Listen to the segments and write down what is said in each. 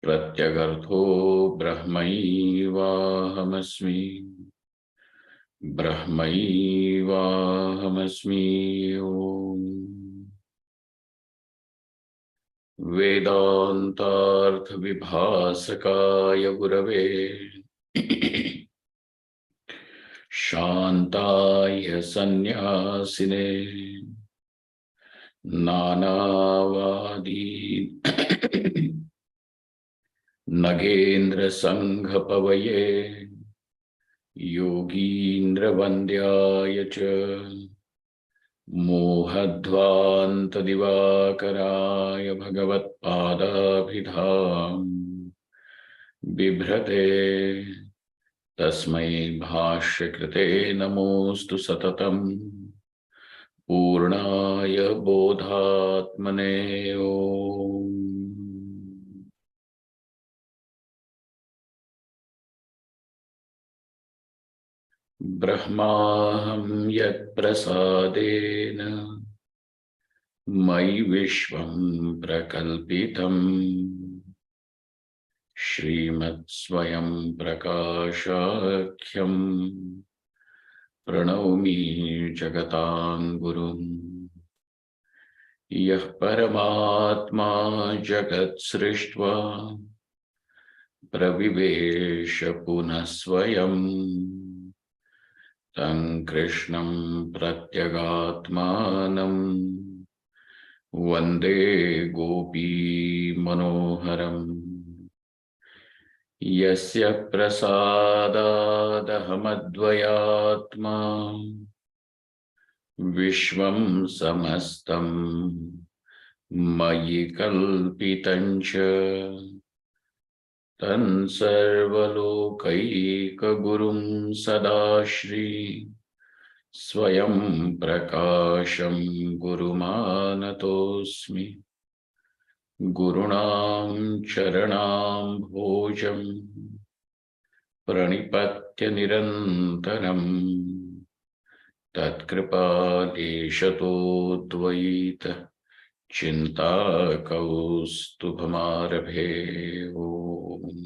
प्रत्यगर्थो ब्रह्मैवाहमस्मि ब्रह्मैवाहमस्मि ओम। वेदांतार्थ विभासकाय गुरवे शांताय सन्यासिने नानावादी नगेन्द्र संघ पवये योगीन्द्र वन्द्याय च मोहध्वान्त दिवाकराय भगवत्पादाभिधाम बिभ्रते तस्मै भाष्यकृते नमोस्तु सततम् पूर्णाय बोधात्मने ओम। ब्रह्माहं यत्प्रसादेन मयि विश्वं प्रकल्पितम् श्रीमत्स्वयं प्रकाशाख्यं प्रणौमि जगतां गुरुं। यः परमात्मा जगत् सृष्ट्वा प्रविवेश पुनः स्वयं तं कृष्णं प्रत्यगात्मानं वन्दे गोपी मनोहरम्। यस्य प्रसादादहमद्वयात्मा विश्वं समस्तं मयि कल्पितं च तं सर्वलोकैकगुरुं सदाश्री स्वयं प्रकाशं गुरुमानतोऽस्मि। गुरूणां चरणां भोजं प्रणिपत्य निरन्तरं तत्कृपादेशतोऽद्वैत चिन्ताकौस्तुभमारभे ओम्।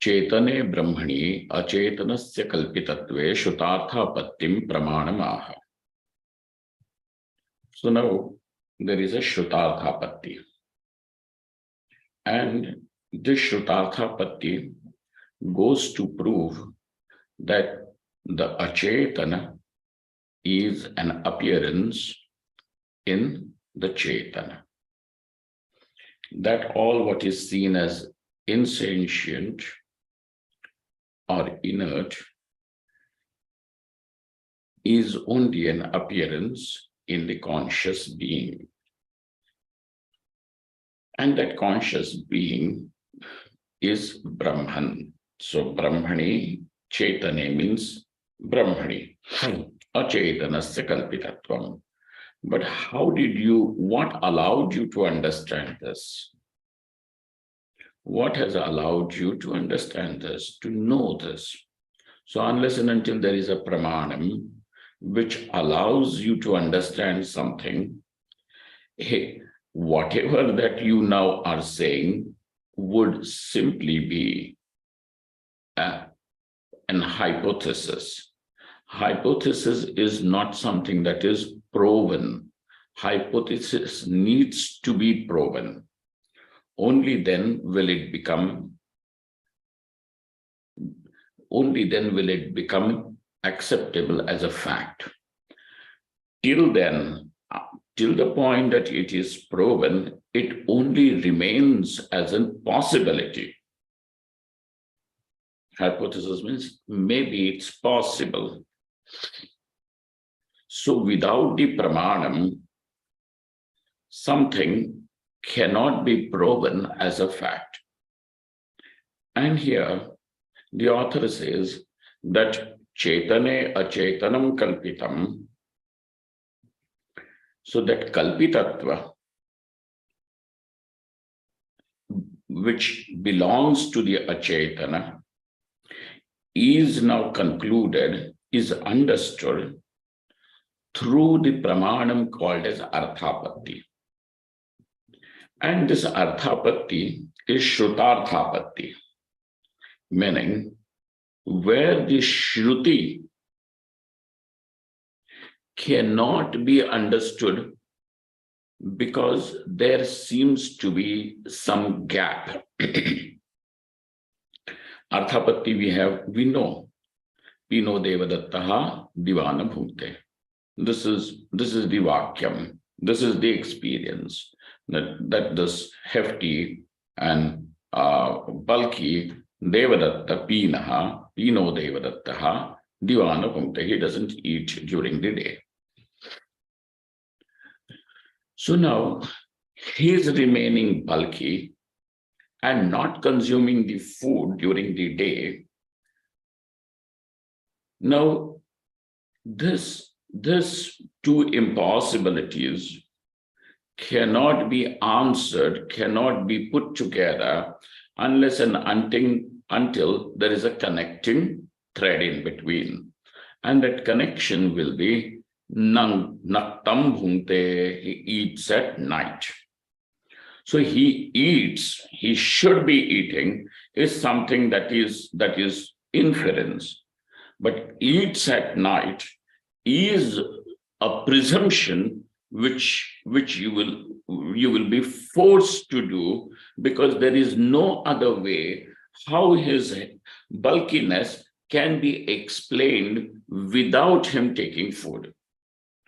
चेतने ब्रह्मणि अचेतनस्य कल्पितत्वे श्रुतार्थापत्तिं प्रमाणमाह। So now there is a shruthartha patti, and this shruthartha patti goes to prove that the achetana is an appearance in the chetana, that all what is seen as insentient or inert is only an appearance in the conscious being, and that conscious being is Brahman. So Brahmani, Chetane means Brahmani, Achetanasya kalpitatvam. But what allowed you to understand this? What has allowed you to understand this, to know this? So unless and until there is a pramanam which allows you to understand something, hey, whatever that you now are saying would simply be an hypothesis. Hypothesis is not something that is proven. Hypothesis needs to be proven. Only then will it become acceptable as a fact. Till then, till the point that it is proven, it only remains as a possibility. Hypothesis means maybe it's possible. So without the pramanam, something cannot be proven as a fact. And here the author says that chetane achetanam kalpitam, so that kalpitatva, which belongs to the achetana, is now concluded, is understood through the pramanam called as arthapatti. And this arthapatti is shruthartha, meaning where the shruti cannot be understood because there seems to be some gap. Arthapatti we know devadattaha divana bhute. This is the vakyam. This is the experience that this hefty and bulky devadatta pino devadattaha divana bhute. He doesn't eat during the day. So now he is remaining bulky and not consuming the food during the day. Now, these two impossibilities cannot be answered, cannot be put together unless and until there is a connecting thread in between. And that connection will be naktam bhunte, he eats at night. So he eats, he should be eating is something that is inference. But eats at night is a presumption which you will be forced to do, because there is no other way how his bulkiness can be explained without him taking food,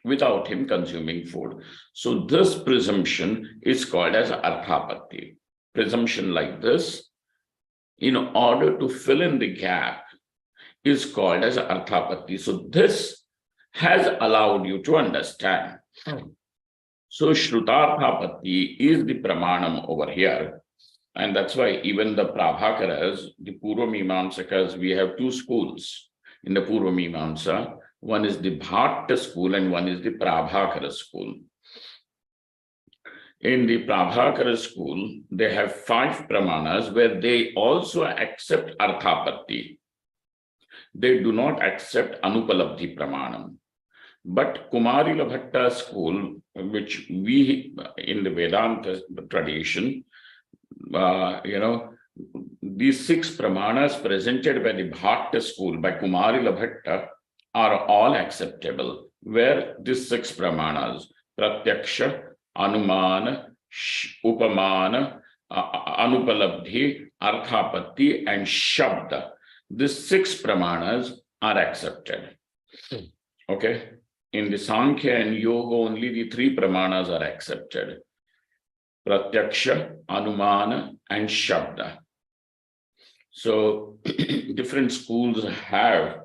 without him consuming food. So this presumption is called as arthapatti. Presumption like this, in order to fill in the gap, is called as arthapatti. So this has allowed you to understand. So shrutharthapatti is the pramanam over here. And that's why even the Prabhakaras, the Purva Mimamsakas, we have two schools in the Purva Mimamsa. One is the Bhatta school and one is the Prabhakara school. In the Prabhakara school, they have 5 pramanas where they also accept arthapatti. They do not accept anupalabdhi pramanam. But Kumarila Bhatta school, which we in the Vedanta tradition, these 6 pramanas presented by the Bhatta school, by Kumarila Bhatta, are all acceptable, where these 6 pramanas, pratyaksha, anumana, upamana, anupalabdhi, arthapatti, and shabda, these 6 pramanas are accepted. Okay? In the Sankhya and Yoga, only the 3 pramanas are accepted. Pratyaksha, anumana, and shabda. So different schools have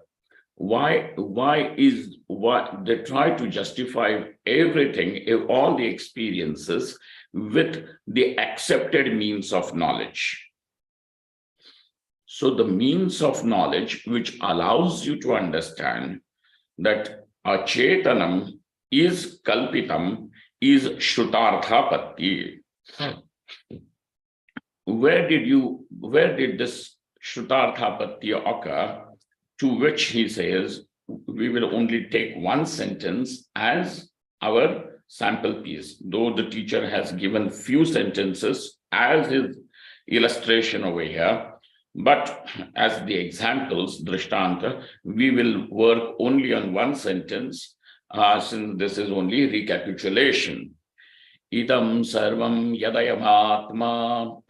why they try to justify everything, all the experiences with the accepted means of knowledge. So the means of knowledge which allows you to understand that achetanam is kalpitam is shrutharthapatti. Where did this shrutharthapatti occur? To which he says, we will only take one sentence as our sample piece, though the teacher has given few sentences as his illustration over here. But as the examples, drishtanta, we will work only on one sentence, since this is only recapitulation. Idam sarvam yadayamatma.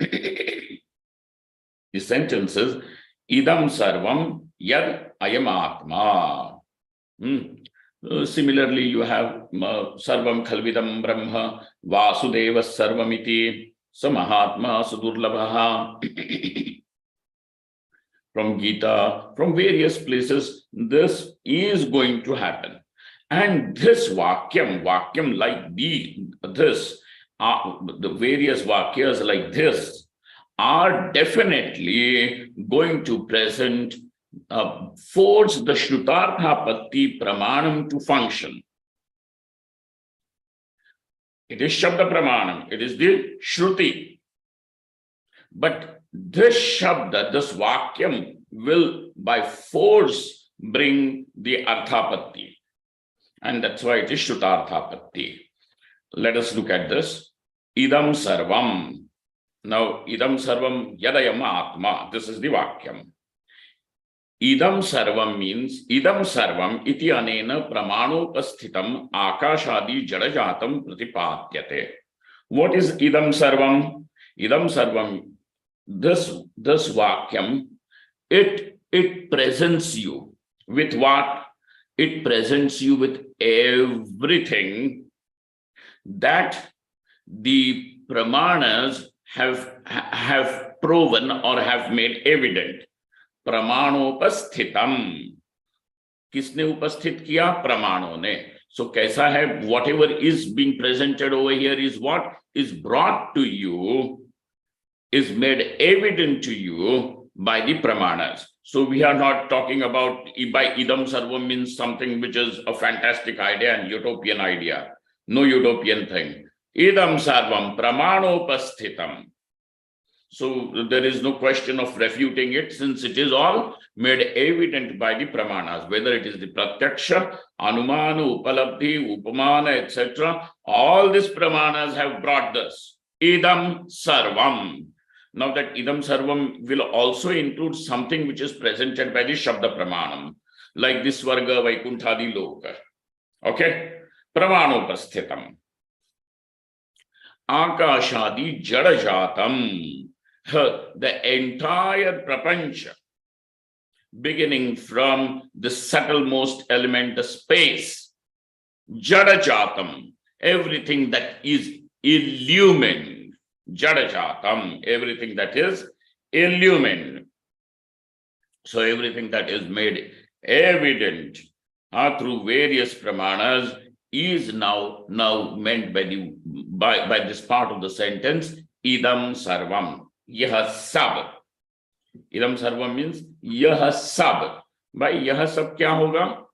The sentence is, idam sarvam yad ayamatma. Similarly, you have sarvam khalvidam brahma vasudeva sarvamiti samahatma sudurlabhaha. From Gita, from various places, this is going to happen. And this vakyam like this, the various vakyas like this are definitely going to present, force the shrutharthapatti pramanam to function. It is shabda pramanam, it is the shruti. But this shabda, this vakyam will by force bring the arthapatti. And that's why it is shruthartha patti. Let us look at this. Idam sarvam. Now, idam sarvam yadayam atma. This is the vakyam. Idam sarvam means idam sarvam iti anena pramanopasthitam akashadi jadajatam pratipadyate. What is idam sarvam? Idam sarvam, this vakyam, it presents you with what? It presents you with everything that the pramanas have proven or have made evident. Pramanopasthitam. Kisne upasthit kiya? Pramano ne. So kaisa hai? Whatever is being presented over here is what is brought to you, is made evident to you by the pramanas. So we are not talking about by idam sarvam means something which is a fantastic idea and utopian idea. No utopian thing. Idam sarvam pramanopasthitam. So there is no question of refuting it, since it is all made evident by the pramanas, whether it is the pratyaksha, anumana, upalabdhi, upamana, etc. All these pramanas have brought this. Idam sarvam. Now that idam sarvam will also include something which is presented by the shabda pramanam, like this Svarga, Vaikunthadi, Loka. Okay? Pramanopasthitam. Akashadi jadajatam. The entire prapancha, beginning from the subtlemost element, the space, jadajatam, everything that is illumined, jadajatam, everything that is illumined. So everything that is made evident through various pramanas is now meant by this part of the sentence, idam sarvam. Yah sab. Idam sarvam means yah sab. Bhai, yah sab kya hoga?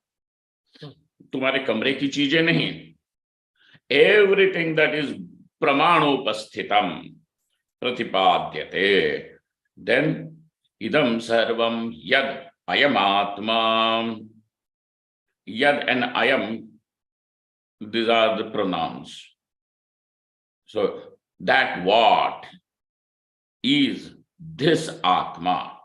Tumhare kamre ki cheezein nahi. Everything that is pramanopasthitam pratipadyate. Then idam sarvam yad ayam atma. Yad and ayam, these are the pronouns. So that what is this Atma.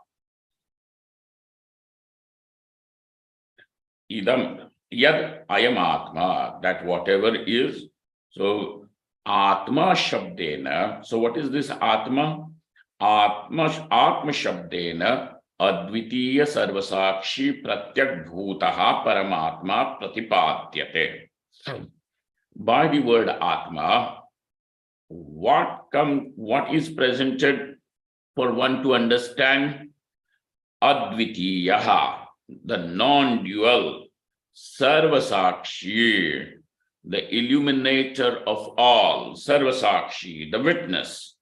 Idam, yad ayam Atma, that whatever is. So Atma Shabdena. So what is this Atma? Atma Shabdena Advitiya Sarvasakshi Pratyak Bhutaha Paramatma Pratipadyate. By the word Atma, what is presented for one to understand? Advitiyaha, the non-dual, Sarvasakshi, the illuminator of all, Sarvasakshi, the witness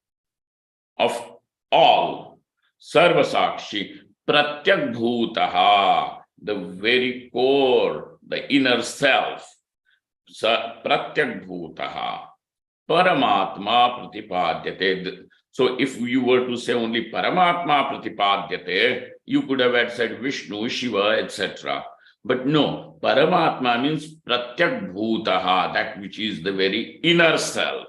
of all, Sarvasakshi, Pratyak Bhutaha, the very core, the inner self, Pratyak Bhutaha. Paramatma pratipadyate. So if you were to say only Paramatma pratipadyate, you could have said Vishnu, Shiva, etc. But no, Paramatma means pratyak bhutaha, that which is the very inner self.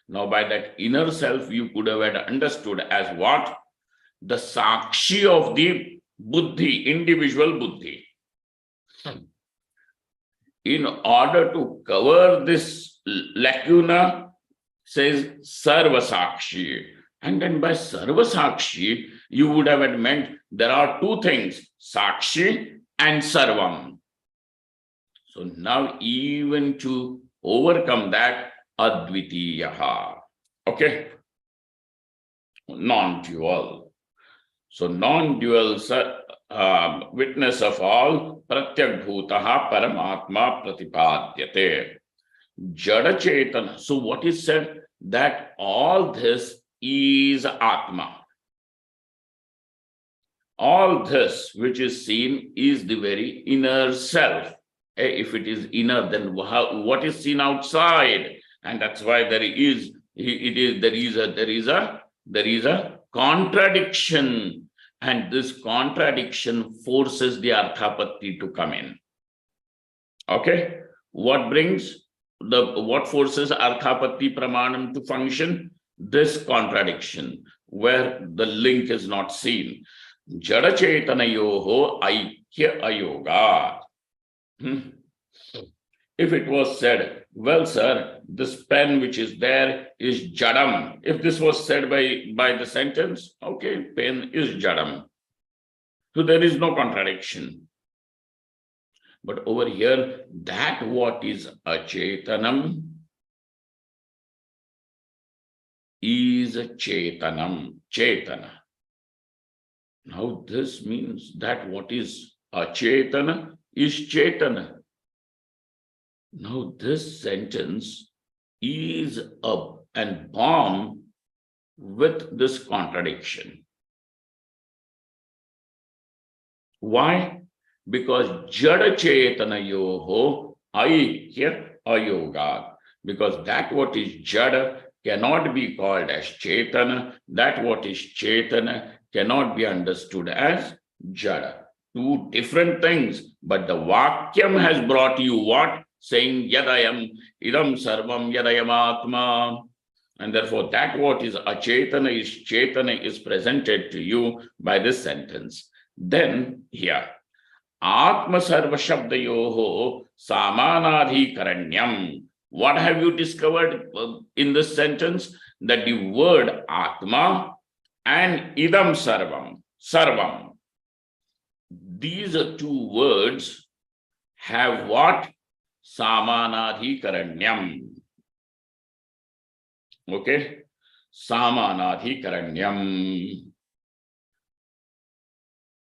Now by that inner self, you could have understood as what? The sakshi of the buddhi, individual buddhi. In order to cover this lacuna, says Sarvasakshi. And then by Sarvasakshi, you would have meant there are two things, Sakshi and Sarvam. So now even to overcome that, Advitiyaha. Okay? Non-dual. So non-dual witness of all, Pratyak Bhutaha Paramatma Pratipadyate. Jada Chetana. So what is said? That all this is Atma. All this which is seen is the very inner self. If it is inner, then what is seen outside? And that's why there is a contradiction, and this contradiction forces the arthapatti to come in. Okay, what forces arthapatti pramanam to function? This contradiction where the link is not seen. Jada chetanayoho aikya ayoga. If it was said, well, sir, this pen which is there is jadam. If this was said by the sentence, okay, pen is jadam. So there is no contradiction. But over here, that what is achetanam is chetanam, chetana. Now this means that what is achetana is chetana. Now this sentence is and bomb with this contradiction. Why? Because jada chetana yoho aikya ayoga. Because that what is jada cannot be called as chetana. That what is chetana cannot be understood as jada. Two different things. But the vakyam has brought you what? Saying yadayam idam sarvam yadayam atma. And therefore that what is achetana is chetana is presented to you by this sentence. Then here, Atma Sarva Shabdayoho Samanadhikaranyam. What have you discovered in this sentence? That the word Atma and Idam Sarvam, these two words have what? Samanadhikaranyam. Okay? Samanadhikaranyam.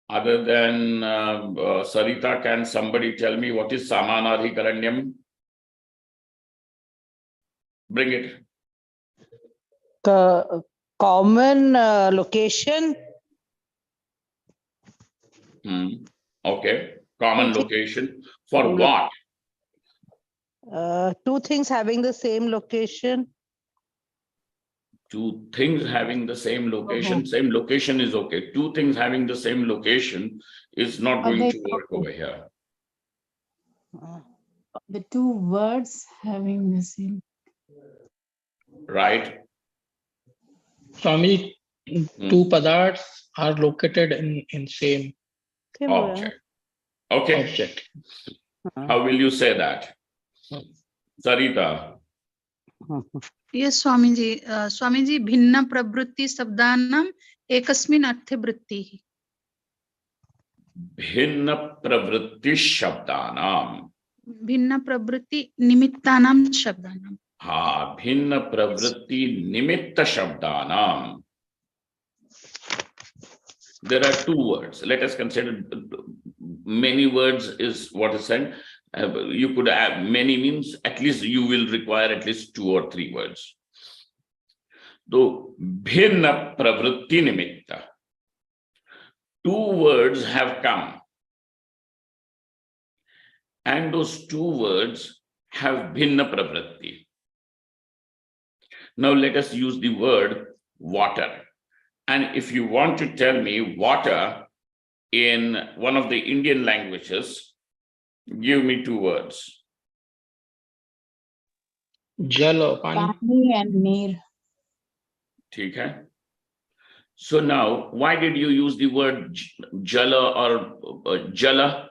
Other than Sarita, can somebody tell me what is Samanadhikaranyam? Bring it. Common location. Okay. Common location. For what? Two things having the same location. Two things having the same location. Same location is okay. Two things having the same location is not going to work over here. The two words having the same. Right. Swami, two padarths are located in same object. Okay. object. How will you say that? Sarita. Yes, Swamiji. Swamiji, bhinna pravrutti sabdanam ekasmin arthe vritti. Bhinna pravritti shabdanam. Bhinna pravrutti nimittanam shabdanam. Ha, bhinna pravritti nimitta shabdanam. There are two words. Let us consider many words is what is said. You could add many means, at least you will require at least 2 or 3 words. Though bhinna pravritti nimitta, 2 words have come. And those 2 words have bhinna pravritti. Now let us use the word water. And if you want to tell me water in one of the Indian languages, give me 2 words. Jal, pani. Pani and neer. Okay. So now, why did you use the word jala or jala?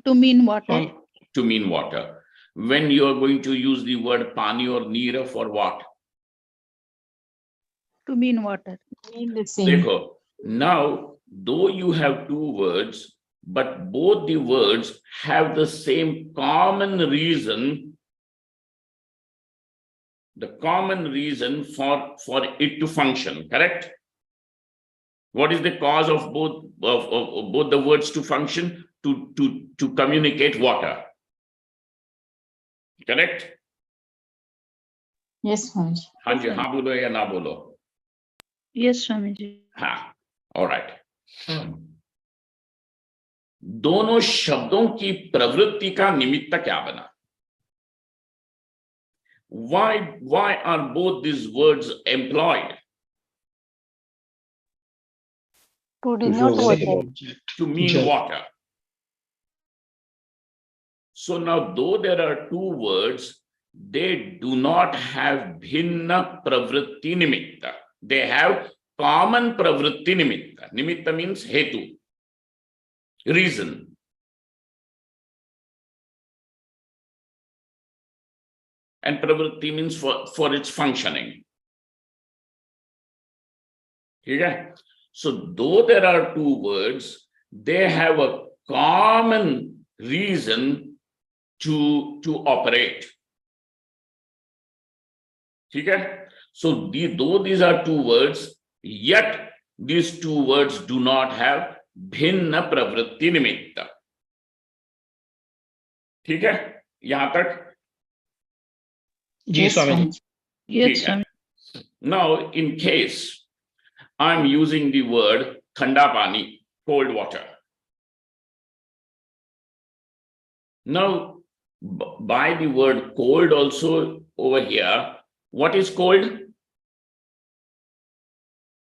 To mean water. To mean water. When you are going to use the word pani or neera for what? To mean water. Mean the same. Now, though you have 2 words, but both the words have the same common reason, the common reason for it to function, correct? What is the cause of both the words to function? To communicate water. Correct? Yes, Swamiji. हाँ जी, हाँ बोलो या ना बोलो? Yes, Swamiji. हाँ, all right. दोनों शब्दों की प्रवृत्ति का निमित्त क्या बना? Why are both these words employed? To denote show water. Same object. to mean Jal. water. So now, though there are two words, they do not have bhinna pravritti nimitta. They have common pravritti nimitta. Nimitta means hetu, reason. And pravritti means for its functioning. Okay? So though there are two words, they have a common reason to operate. Okay? So though these are two words, yet these two words do not have bhinna pravritti nimitta. ठीक है यहां तक? जी Yes, Swami ji. Swamiji. Yes, ठीक है. Swami. Now, in case I'm using the word thanda pani, cold water. Now, by the word cold also over here, what is cold?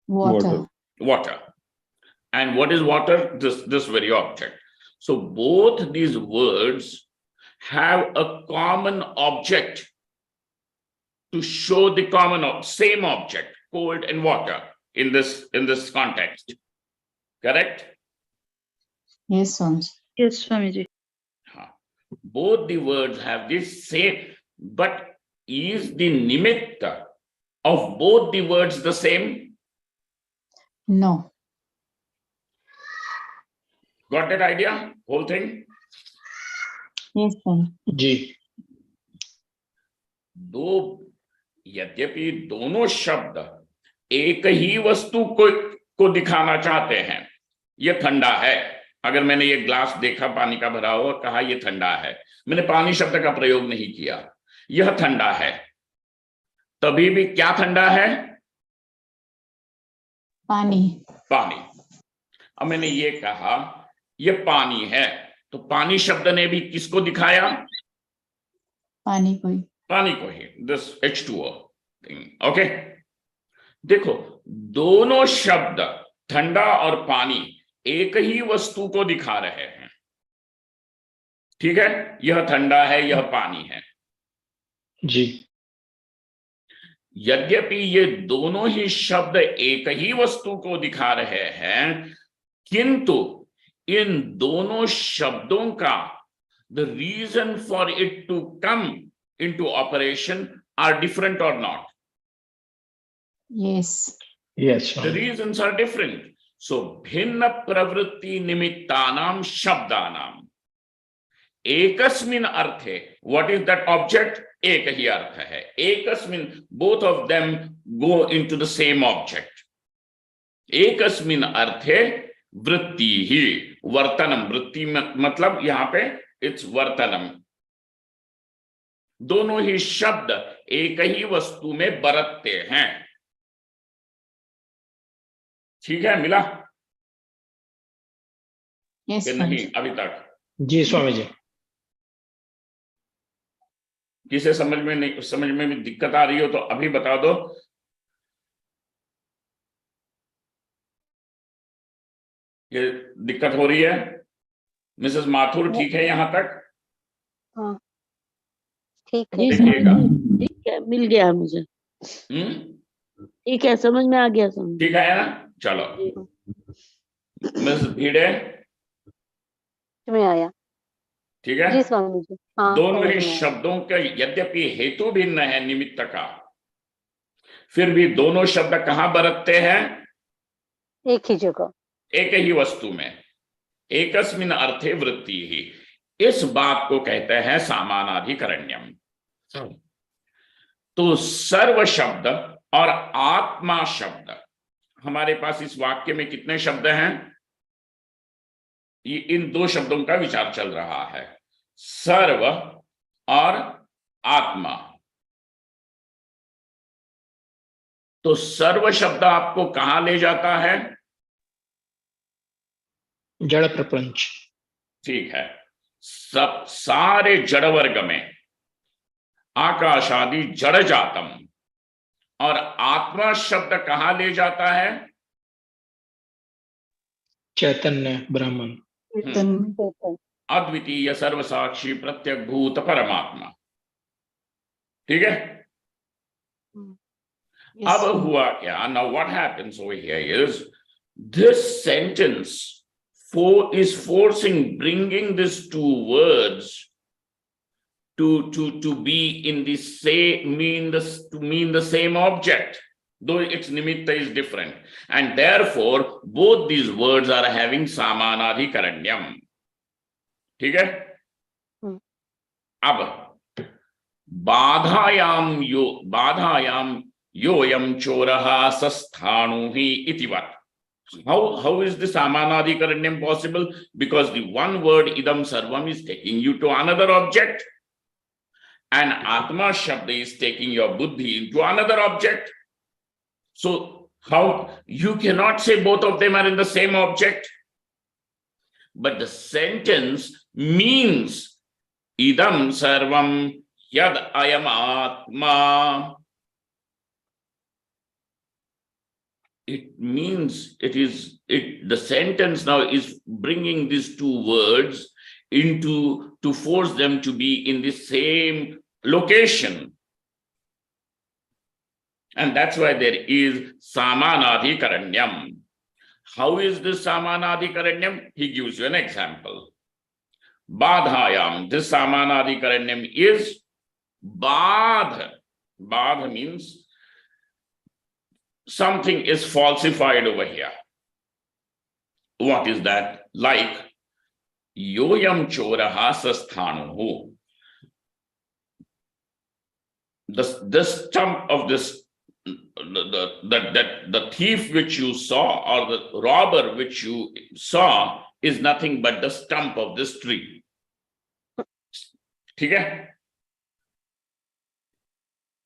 Water. Water. And what is water? This very object. So both these words have a common object to show the same object, cold and water, in this context. Correct? Yes, Swamiji. Yes, Swamiji. Both the words have this same, but is the nimitta of both the words the same? No. Got that idea? Whole thing? Yes, Swamiji. जी. यद्यपि दोनों शब्द एक ही वस्तु को दिखाना चाहते हैं. यह ठंडा है. अगर मैंने ये ग्लास देखा पानी का भरा हुआ, कहा यह ठंडा है, मैंने पानी शब्द का प्रयोग नहीं किया, यह ठंडा है, तभी भी क्या ठंडा है? पानी. पानी. अब मैंने ये कहा यह पानी है, तो पानी शब्द ने भी किसको दिखाया? पानी को ही. पानी को ही. This H2O thing. ओके. देखो, दोनों शब्द ठंडा और पानी एक ही वस्तु को दिखा रहे हैं. ठीक है? यह ठंडा है, यह पानी है. जी. यद्यपि ये दोनों ही शब्द एक ही वस्तु को दिखा रहे हैं, किंतु इन दोनों शब्दों का the reason for it to come into operation are different or not? Yes. Yes. The reasons are different. So, bhinna pravritti nimittanam shabdanam. Ekasmin arthe. What is that object? Ek hi artha hai. Ekasmin, both of them go into the same object. Ekasmin arthe vritti hi. Vartanam. Vritti matlab yahan pe it's vartanam. दोनों ही शब्द एक ही वस्तु में बरतते हैं. ठीक है? मिला Yes, कि नहीं Swamiji. अभी तक? जी स्वामी जी. किसे समझ में भी दिक्कत आ रही हो तो अभी बता दो. ये दिक्कत हो रही है? मिसेस माथुर ठीक है यहां तक? हाँ ठीक है, देखिएगा. ठीक है, मिल गया मुझे. ठीक है, समझ में आ गया. समझ ठीक है ना? चलो. मिसेस भिड़े में आया. ठीक है? जी स्वामी जी. हाँ, दोनों समझ ही में आया. शब्दों का यद्यपि हेतु भिन्न है निमित्त का, फिर भी दोनों शब्द कहां बरतते हैं? एक ही जगह, एक ही वस्तु में. एकस्मिन् अर्थे वृत्ति ही. इस बात को कहते हैं सामानाधिकरण्यम. तो सर्व शब्द और आत्मा शब्द, हमारे पास इस वाक्य में कितने शब्द हैं? ये इन दो शब्दों का विचार चल रहा है, सर्व और आत्मा. तो सर्व शब्द आपको कहां ले जाता है? जड़ प्रपंच. ठीक है. सब सारे जड़ वर्ग में आकाश आदि जड़ जातम, और आत्मा शब्द कहां ले जाता है? Chaitanya Brahman. अद्वितीय सर्वसाक्षी प्रत्यक भूत परमात्मा। ठीक है? Yes, अब Swami. हुआ क्या? Now what happens over here is this sentence is forcing, bringing these two words to be in the same, to mean the same object, though its nimitta is different, and therefore both these words are having samanadhikaranyam. ठीक है? अब बाधायाम योयम चोरः सस्थाणुहि इतिवत्. How is the samanadhikaranyam possible? Because the one word idam sarvam is taking you to another object, and atma shabda is taking your buddhi into another object. So how you cannot say both of them are in the same object? But the sentence means idam sarvam yad ayam atma. It means the sentence now is bringing these two words into, to force them to be in the same location. And that's why there is samanadhikaranyam. How is this samanadhikaranyam? He gives you an example. Badhayam. This samanadhikaranyam is badha. Badha means something is falsified over here. What is that? Like yoyam choraha sasthanuhu. The stump of this, the thief which you saw, or the robber which you saw, is nothing but the stump of this tree. ठीक है?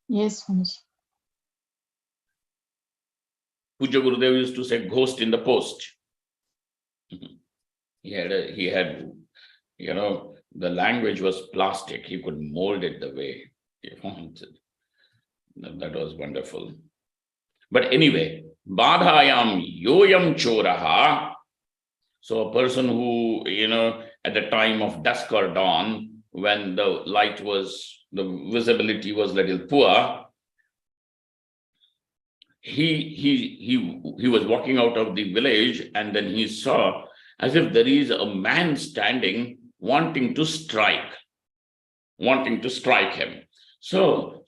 Yes, Swami. Puja Gurudev used to say ghost in the post. He had, you know, the language was plastic. He could mold it the way he wanted. That was wonderful. But anyway, badhayam yoyam choraha. So a person who, you know, at the time of dusk or dawn, when the light was, the visibility was little poor, he was walking out of the village, and then he saw as if there is a man standing wanting to strike him. So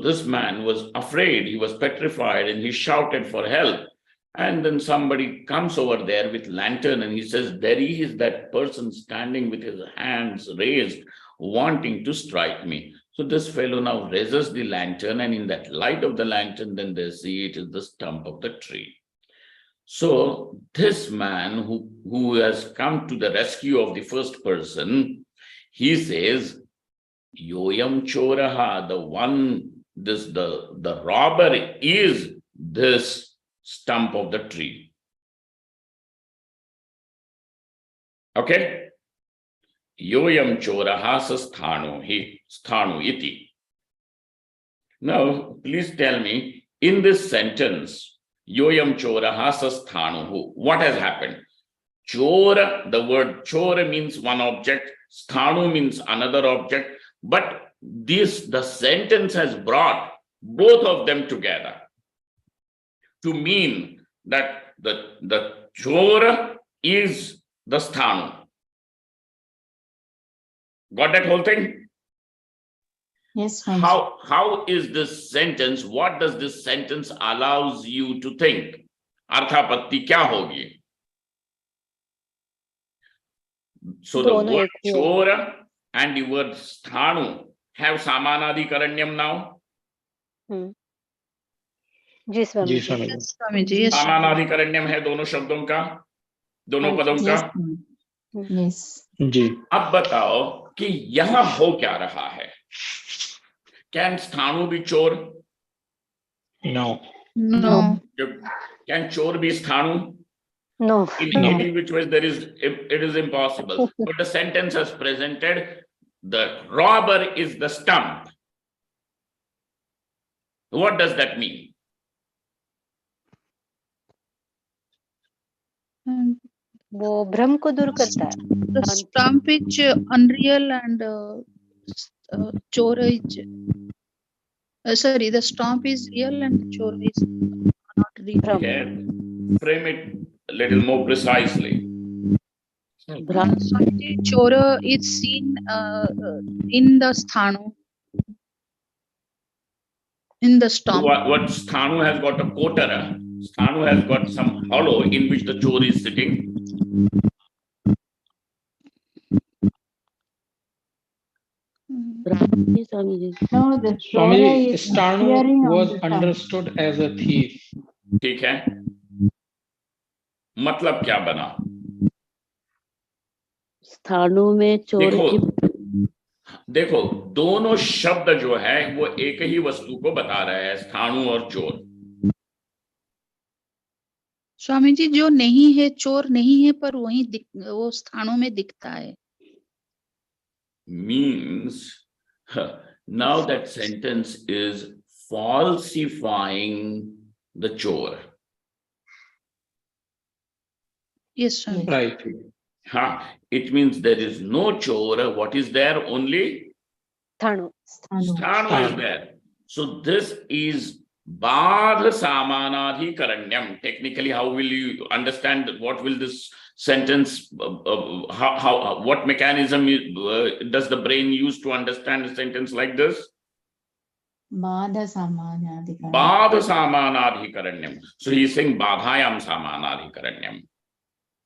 this man was afraid, he was petrified, and he shouted for help. And then somebody comes over there with lantern, and he says, there is that person standing with his hands raised, wanting to strike me. So this fellow now raises the lantern, and in that light of the lantern, then they see it is the stump of the tree. So this man who has come to the rescue of the first person, he says, yoyam choraha, the robber is this stump of the tree. Okay? Yoyam choraha sasthanu iti. Now, please tell me, in this sentence, yoyam choraha sasthanu, what has happened? Chora, the word chora means one object, sthanu means another object, but the sentence has brought both of them together to mean that the chora is the sthanu. Got that whole thing? Yes, Swami. How is this sentence? What does this sentence allows you to think? Arthapatti kya hogi? So the word chora and the word sthanu have samanadhikaranyam now. Ji Swami ji ji. Swami ji. Yes, Swamiji. Yes, Swamiji. सामानाधिकरण्यम है दोनों शब्दों का, दोनों हाँ, पदों Yes, का। Swami. Yes. जी। अब बताओ कि यहां हो क्या रहा है? Can स्थाणु be चोर? No. No. Can चोर be स्थाणु? No In any which way it is impossible. But the sentence has presented the robber is the stump. What does that mean? वो भ्रम को दूर करता है. The stump is unreal and chora is sorry, the stump is real and chora is not real. भ्रम. Okay, frame it a little more precisely. भ्रम Swamiji, chora is seen in the sthanu, in the So stump. what sthanu has got a kotara, sthanu has got some hollow in which the chor is sitting. भ्रम जी स्वामी जी. No, the chora Swamiji, is Stanu appearing on was the tongue. understood as a thief. ठीक है, मतलब क्या बना? स्थानों में चोर देखो की देखो दोनों शब्द जो है वो एक ही वस्तु को बता रहे हैं, स्थाणु और चोर. स्वामी जी, जो नहीं है चोर नहीं है, पर वही वो स्थानों में दिखता है. Means now that sentence is falsifying the chore. Yes, Swami. Right. It means there is no chore. What is there? Only Sthanu. sthanu is there. So this is badha samanadhikaranyam. Technically, how will you understand what will this sentence, what mechanism does the brain use to understand a sentence like this? Badha samanadhikaranyam. Badha samanadhikaranyam. So he is saying badhayam samanadhikaranyam.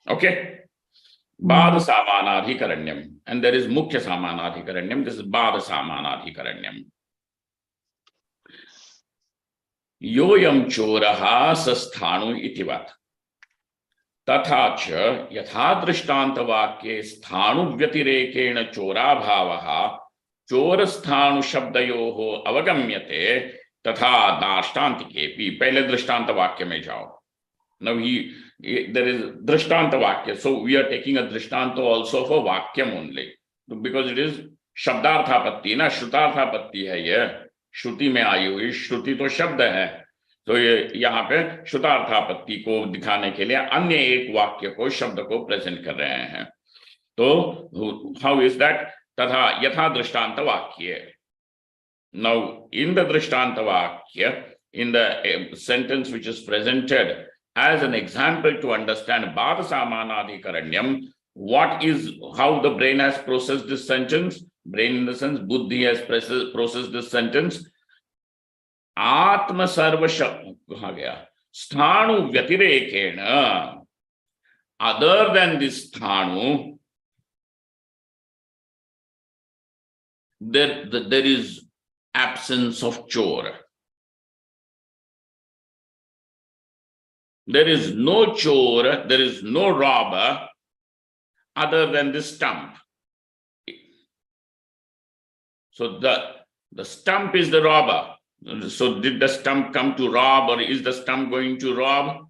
Okay? Badha samanadhikaranyam. And there is mukhya samanadhikaranyam. This is badha samanadhikaranyam. Yoyam choraha sasthanu itivat. तथा च यथा दृष्टांत वाक्ये स्थाणु व्यतिरेकेण चोराभावः चोरस्थाणु शब्दयोः अवगम्यते तथा दाष्टान्तिकेपि. पहले दृष्टांत वाक्य में जाओ. Now there is दृष्टांत वाक्य, so we are taking a दृष्टांत also for वाक्यम only because it is शब्दार्थापत्ति ना, श्रुतार्थापत्ति है. ये श्रुति में आई हुई, श्रुति तो शब्द है, तो ये यहाँ पे श्रुतार्थापत्ति को दिखाने के लिए अन्य एक वाक्य को, शब्द को प्रेजेंट कर रहे हैं. तो हाउ इज दैट? तथा यथा दृष्टांत वाक्य. नाउ इन द दृष्टांत वाक्य, in the sentence which is presented as an example to understand badha samanadhikaranyam, what is, how the brain has processed this sentence? Brain in the sense buddhi has processed this sentence. आत्म सर्व शब्द कहा गया स्थाणु व्यतिरेकेण, other than this Sthanu there is absence of chore. There is no chore, there is no robber other than this stump. So the stump is the robber. So did the stump come to rob, or is the stump going to rob?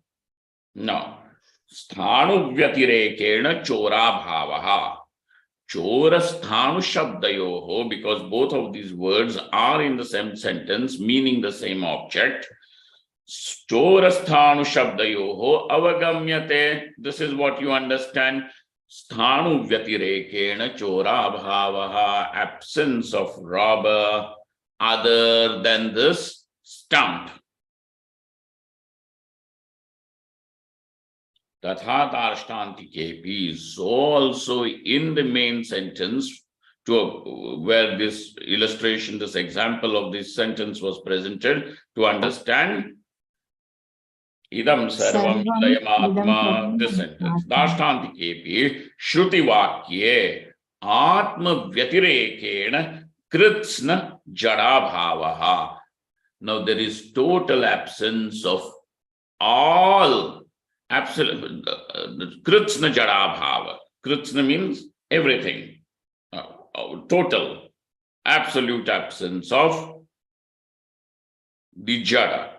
No. Sthanu vyatirekena chora bhavaha. Chora sthanu shabdayoho, because both of these words are in the same sentence, meaning the same object. Chora sthanu shabdayoho avagamyate. This is what you understand. Sthanu vyatirekena chora bhavaha. Absence of robber other than this stump. Tatha darshantikepi. So also in the main sentence, to where this illustration, this example of this sentence was presented, to understand idam sarvam idayam atma, this sentence. Darshantikepi shruti vakye atma vyatirekena kritsna jada bhavaha. Now there is total absence of all absolute kritsna jada bhava. Kritsna means everything. Total, absolute absence of the jada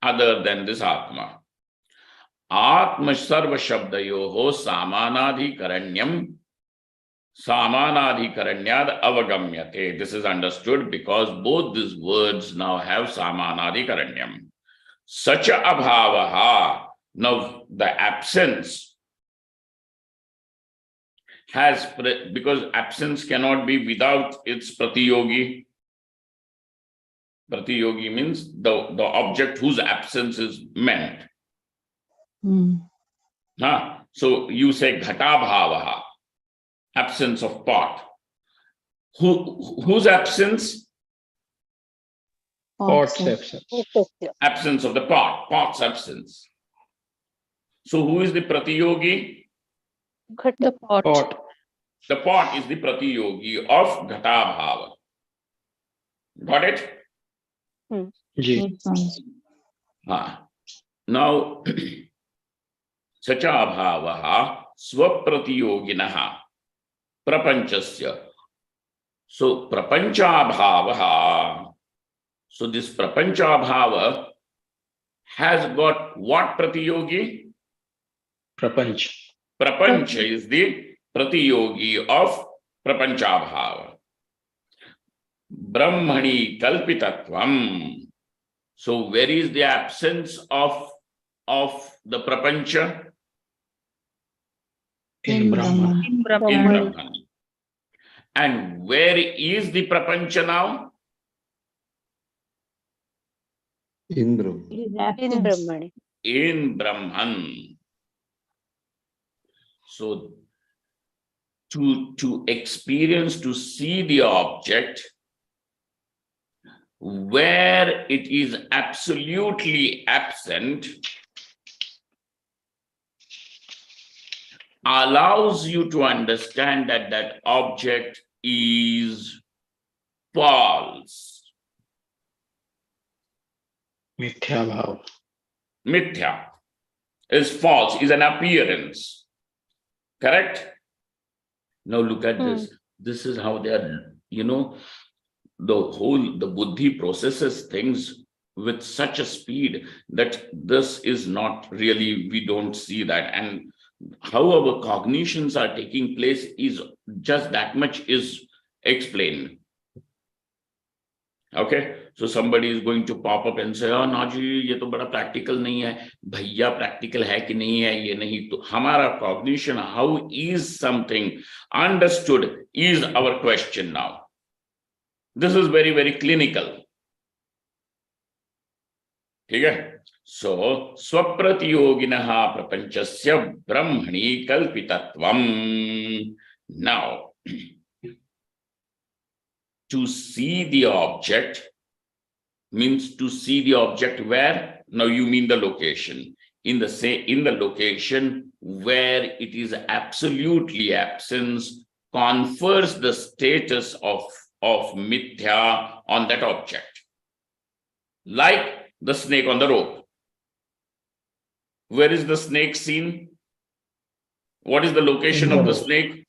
other than this atma. Atma sarva shabdayoho samanadhikaranyam. Samanadhikaranyad avagamyate. This is understood because both these words now have samanadhikaranyam. Sacha abhavaha. Now, the absence has, because absence cannot be without its pratiyogi. Pratiyogi means the object whose absence is meant. So you say ghatabhavaha, absence of pot. Whose absence? Pot's absence. Absence of the pot, pot's absence. So who is the pratiyogi? The pot. Pot. The pot is the pratiyogi of ghatabhava. Got it? Ji. Now, sacha bhavaha swapratiyoginaha prapanchasya. So prapancha bhavaha. So this prapancha bhava has got what pratiyogi? Prapanch. Prapancha is the pratiyogi of prapancha bhava. Brahmani kalpitatvam. So where is the absence of the prapancha? In Brahman. In In Brahman. Brahman. And where is the prapancha now? In Brahman. In Brahmani. In Brahman. So to experience, to see the object where it is absolutely absent allows you to understand that that object is false. Mithya bhav. Mithya is false, is an appearance. Correct? Now look at this. This is how they are, the buddhi processes things with such a speed that this is not really, we don't see that. And how our cognitions are taking place is just that much is explained. Okay, so somebody is going to pop up and say, oh Naji, ye to bada practical nahi hai. Bhaiya practical hai ki nahi hai, ye nahi. To hamara cognition, how is something understood is our question now. This is very, very clinical. Okay? So, swapratiyoginaha prapanchasya brahmani kalpitatvam. Now, to see the object means to see the object where? Now you mean the location. In the location where it is absolutely absence confers the status of mithya on that object. Like the snake on the rope. Where is the snake seen? What is the location of the snake?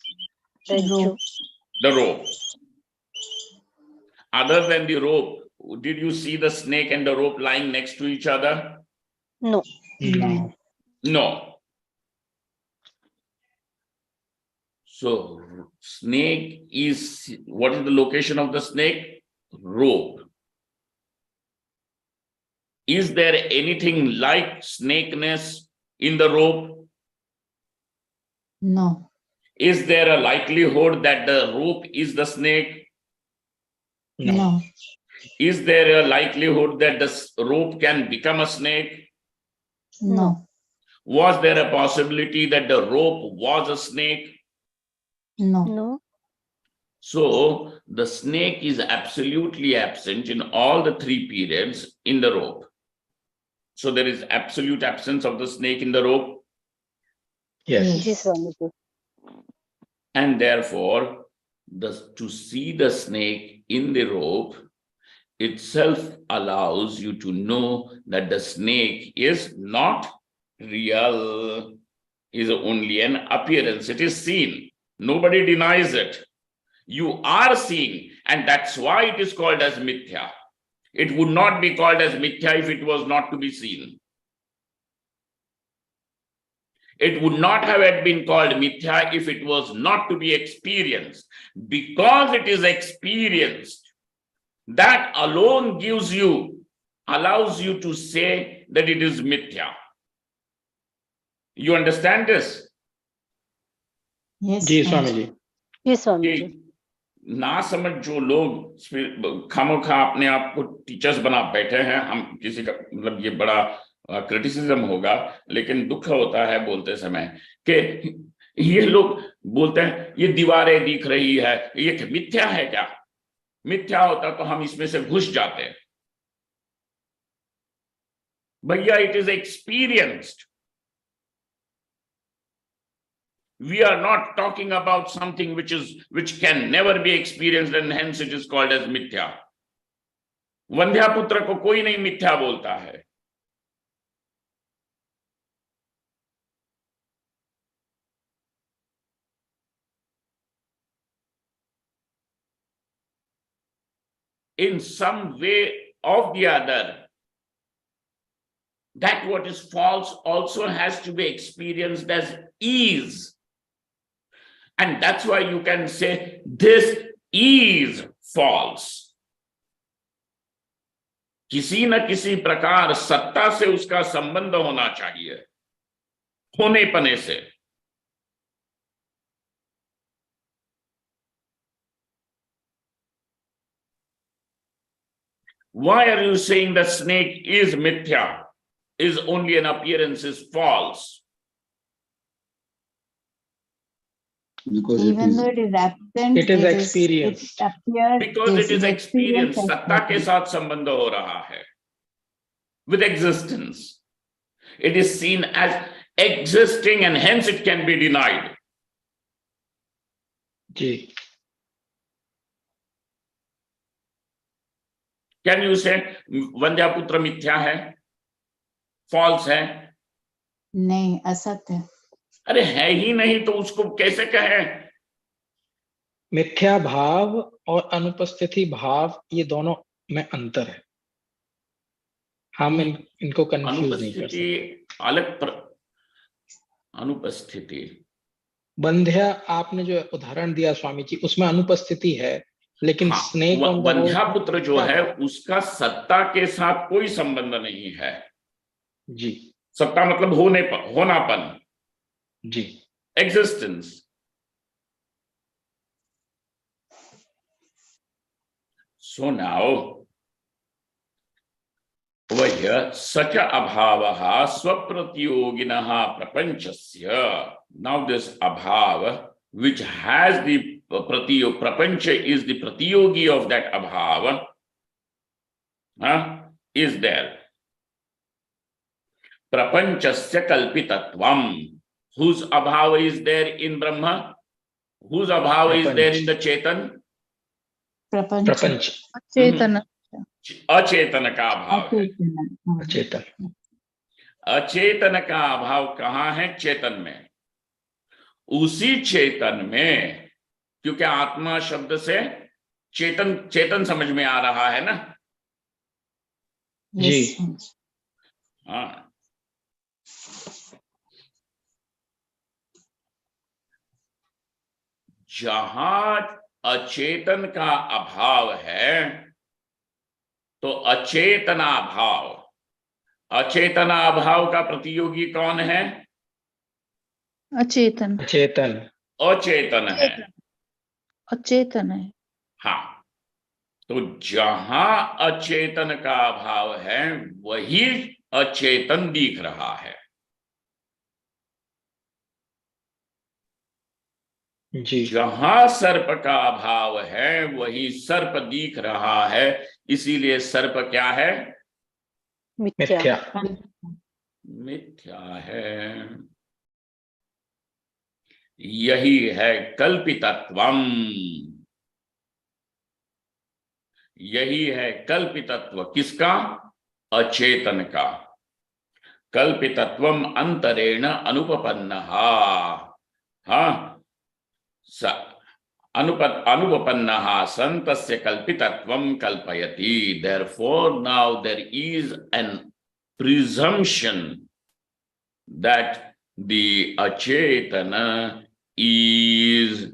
The rope. Other than the rope, did you see the snake and the rope lying next to each other? No. No. So, snake is, what is the location of the snake? Rope. Is there anything like snakeness in the rope? No. Is there a likelihood that the rope is the snake? No. Is there a likelihood that the rope can become a snake? No. Was there a possibility that the rope was a snake? No. So the snake is absolutely absent in all the three periods in the rope. So there is absolute absence of the snake in the rope. Yes. Yes, Swamiji. And therefore, to see the snake in the rope itself allows you to know that the snake is not real, is only an appearance. It is seen. Nobody denies it. You are seeing, and that's why it is called as mithya. It would not be called as mithya if it was not to be seen. It would not have been called mithya if it was not to be experienced. Because it is experienced, that alone allows you to say that it is mithya. You understand this? Yes. Ji Swamiji. स्वामी जी। जी स्वामी जी। कि ना समझ जो लोग खामोखा अपने आप को teachers बना बैठे हैं, हम किसी का मतलब ये बड़ा क्रिटिसिज्म होगा, लेकिन दुख होता है बोलते समय कि ये लोग बोलते हैं ये दीवारें दिख रही है, ये मिथ्या है क्या? मिथ्या होता तो हम इसमें से घुस जाते। भैया, it is experienced. We are not talking about something which can never be experienced, and hence it is called as mithya. वंध्यापुत्र को कोई नहीं मिथ्या बोलता है। In some way or the other, that what is false also has to be experienced as is. And that's why you can say this is false. किसी न किसी प्रकार सत्ता से उसका संबंध होना चाहिए, होने पने से। Why are you saying the snake is mithya, is only an appearance, is false? Because Even though it is absent, It is experience. It appears. Because yes, it is experience, as सत्ता के present. साथ संबंध हो रहा है, with existence. It is seen as existing and hence it can be denied. Ji Can you say वंध्यापुत्र मिथ्या है, false है? नहीं, असत्य है। अरे है ही नहीं तो उसको कैसे कहें? मिथ्या भाव और अनुपस्थिति भाव, ये दोनों में अंतर है। हम इनको कंफ्यूज नहीं कर सकते। अनुपस्थिति अलग अनुपस्थिति, बंध्या आपने जो उदाहरण दिया स्वामी जी, उसमें अनुपस्थिति है, लेकिन हाँ, स्नेक ऑन द रोड, वंध्यापुत्र जो है उसका सत्ता के साथ कोई संबंध नहीं है। जी सत्ता मतलब होनापन, जी existence. So now, over here, such a abhavaha swapratyoginaha prapanchasya. Now this abhava, which has the prapancha is the pratyogi of that abhava, is there. Prapanchasya kalpitatvam. Whose abhava is there in Brahma? Whose abhava is there in the Chetan? प्रपंच, चेतन अचेतन का अभाव है। अचेतन, अचेतन का अभाव कहाँ है? चेतन में। उसी चेतन में, क्योंकि आत्मा शब्द से चेतन समझ में आ रहा है ना? जी हाँ, जहां अचेतन का अभाव है तो अचेतना भाव, अचेतना भाव का प्रतियोगी कौन है? अचेतन अचेतन, अचेतन है। अचेतन है। हाँ, तो जहां अचेतन का अभाव है वही अचेतन दिख रहा है। जी जहां सर्प का अभाव है वही सर्प दिख रहा है, इसीलिए सर्प क्या है? मिथ्या। मिथ्या है। यही है कल्पितत्वम, यही है कल्पितत्व। किसका? अचेतन का। कल्पितत्वम अंतरेण अनुपपन्नः। हाँ, अनुपपन्नः सन तस्य कल्पितत्वम कल्पयति। Therefore now there is an presumption that the achetana is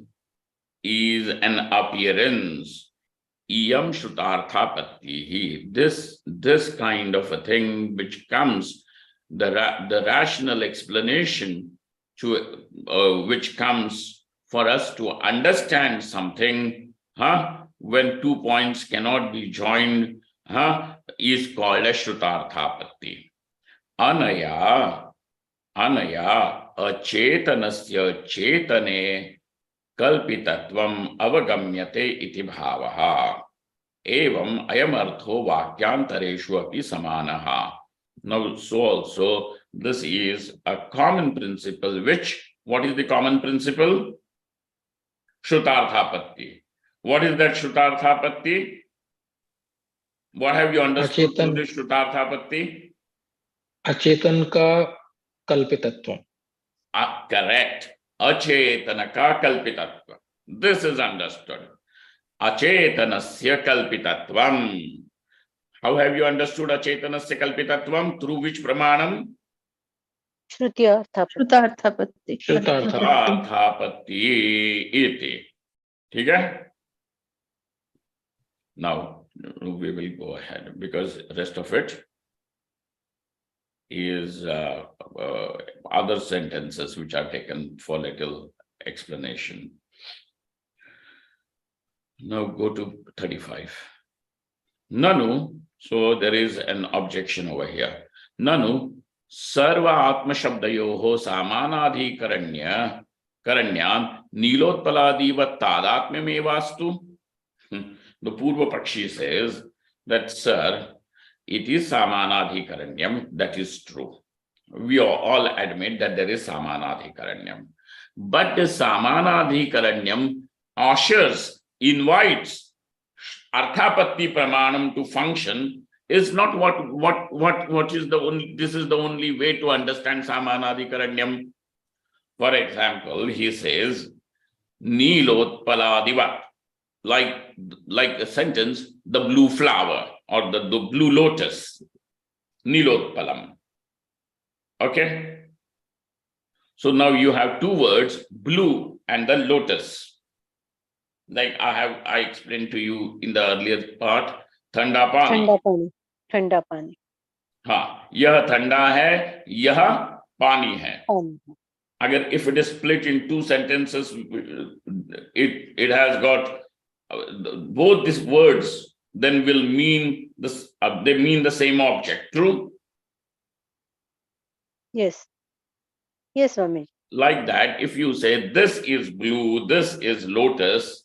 an appearance. Iyam shruthartha patti. This kind of a thing which comes the rational explanation to which comes for us to understand something, when 2 points cannot be joined, is called a shruthartha patti. Anaya acetanasya cetane kalpitatvam avagamyate iti bhavaha. Evam ayam artho vakyantareshu api samanaha. Now, so also, this is a common principle, what is the common principle? Shruthartha patti. What is that shruthartha patti? What have you understood through this shruthartha patti? अचेतन का कल्पितत्व. Correct. Achetana ka kalpitatva. This is understood. Achetanasya kalpitatvam. How have you understood acetanasya kalpitatvam? Through which pramanam? Shruthartha. Shruthartha patti. Shruthartha patti iti. Okay? Now we will go ahead because rest of it is other sentences which are taken for little explanation. Now go to 35. Nanu, so there is an objection over here. Nanu sarva atma shabdayoho samanadhi karanyam nilotpaladiva tadatmyam evastu. The Purva Pakshi says that, sir, it is samanadhikaranyam. That is true. We all admit that there is samanadhikaranyam. But the samanadhikaranyam ushers, invites arthapatti pramanam to function is not what is the only, this is the only way to understand samanadhikaranyam. For example, he says, nilotpaladivat, like a sentence, the blue flower or the blue lotus, nilotpalam. Okay? So now you have two words, blue and the lotus. Like I explained to you in the earlier part, thanda pani. Thanda pani. Thanda pani. हाँ, यह ठंडा है, यह पानी है. Pani. Agar if it is split in two sentences, it has got both these words, then will mean this. They mean the same object. True. Yes. Yes, Swami. Like that, if you say this is blue, this is lotus,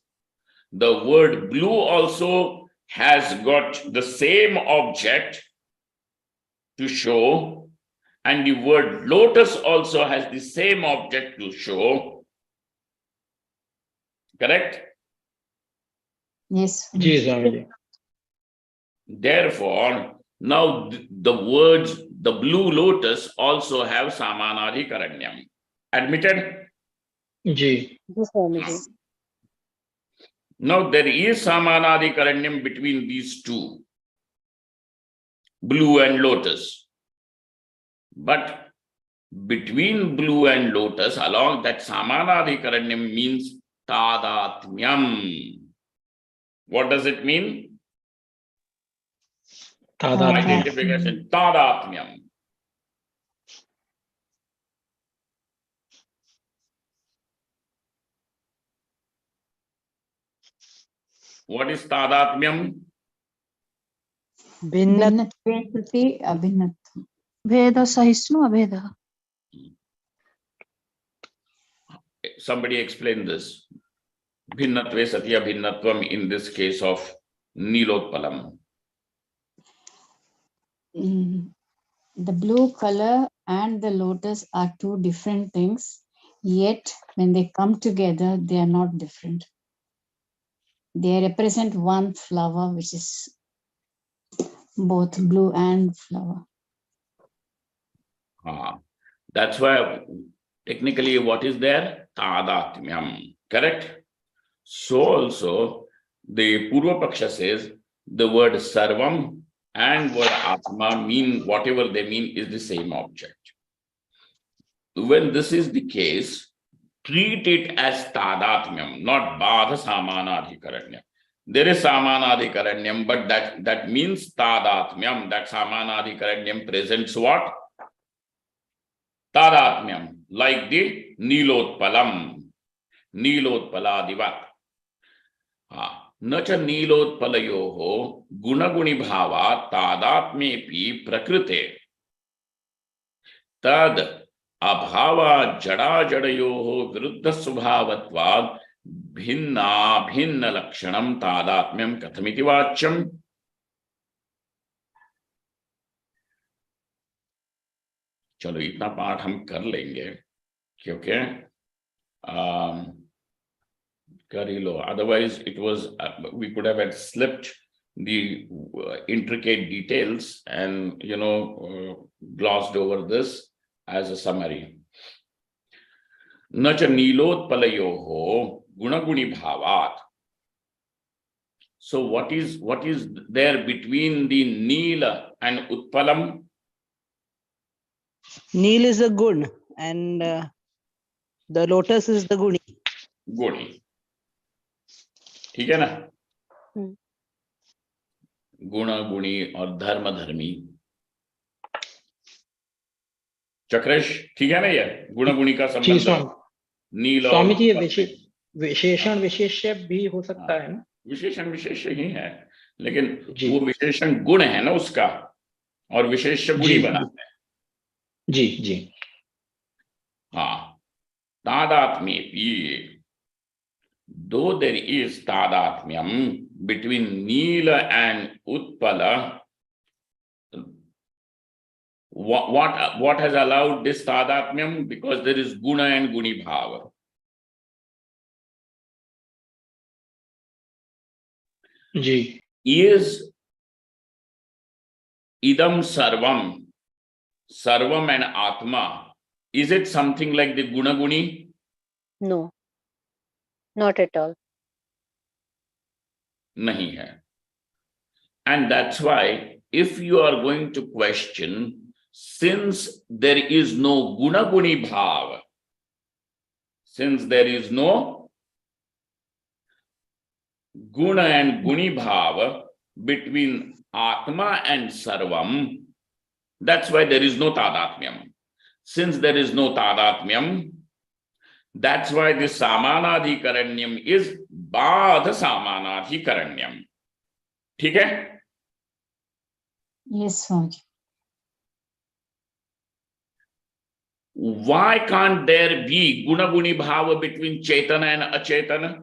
the word blue also has got the same object to show, and the word lotus also has the same object to show. Correct? Yes. जी स्वामी जी. Therefore, now the words, the blue lotus also have samanadhikaranyam. Admitted? Ji. Yes, Swami. Now there is samanadhikaranyam between these two, blue and lotus. But between blue and lotus, along that samanadhikaranyam means tadatmyam. What does it mean? Identification. Tadatmyam. What is tadatmyam? भिन्नत्वे सति अभिन्नत्वम्. Veda sahisnu abheda. Somebody explain this. Bhinnatve satya bhinnatvam in this case of nilotpalam. The blue color and the lotus are two different things, yet when they come together, they are not different. They represent one flower, which is both blue and flower. That's why technically what is there? Tadatmyam. Correct? So also the Purva Paksha says the word sarvam and word atma mean whatever they mean is the same object. When this is the case, treat it as tadatmyam, not badha samanadhikaranyam. There is samanadhikaranyam, but that means tadatmyam. That samanadhikaranyam presents what? तादात्म्यम, like the नीलोत्पलम, नीलोत्पलादिवत. न च नीलोत्पलयोः गुणगुणि भावात् तादात्म्येऽपि प्रकृते तद अभावात् जडाजडयोः विरुद्ध स्वभावत्वात् भिन्ना भिन्न लक्षणम तादात्म्यम कथमिति वाच्यम. चलो इतना पाठ हम कर लेंगे क्योंकि कर ही लो, otherwise it was we could have had slipped the intricate details and glossed over this as a summary. न च नीलोत्पलयोः गुणगुणि भावात्. So what is there between the Neela and Utpalam? Neel is a gun and the lotus is the guni. गुणी, ठीक है ना. गुण गुणी और धर्म धर्मी. चक्रेश ठीक है ना, ये गुण गुणी का संबंध नील और स्वामी जी विशेषण विशेष्य भी हो सकता है ना. विशेषण विशेष्य ही है, लेकिन वो विशेषण गुण है ना उसका, और विशेष्य गुणी बनाते हैं. जी जी. हाँ, तादात्म्येऽपि, though there is tadatmyam between Neela and Utpala, what has allowed this tadatmyam? Because there is guna and guni bhava. Ji. Is idam sarvam and atma, is it something like the guna guni? No, not at all. Nahi hai. And that's why if you are going to question, since there is no guna guni bhava, since there is no guna and guni bhava between atma and sarvam, that's why there is no tadatmyam. Since there is no tadatmyam, that's why the samanadhikaranyam is badha samanadhikaranyam. ठीक है? Yes, Swamiji. Why can't there be guna guni bhava between chetana and achetana?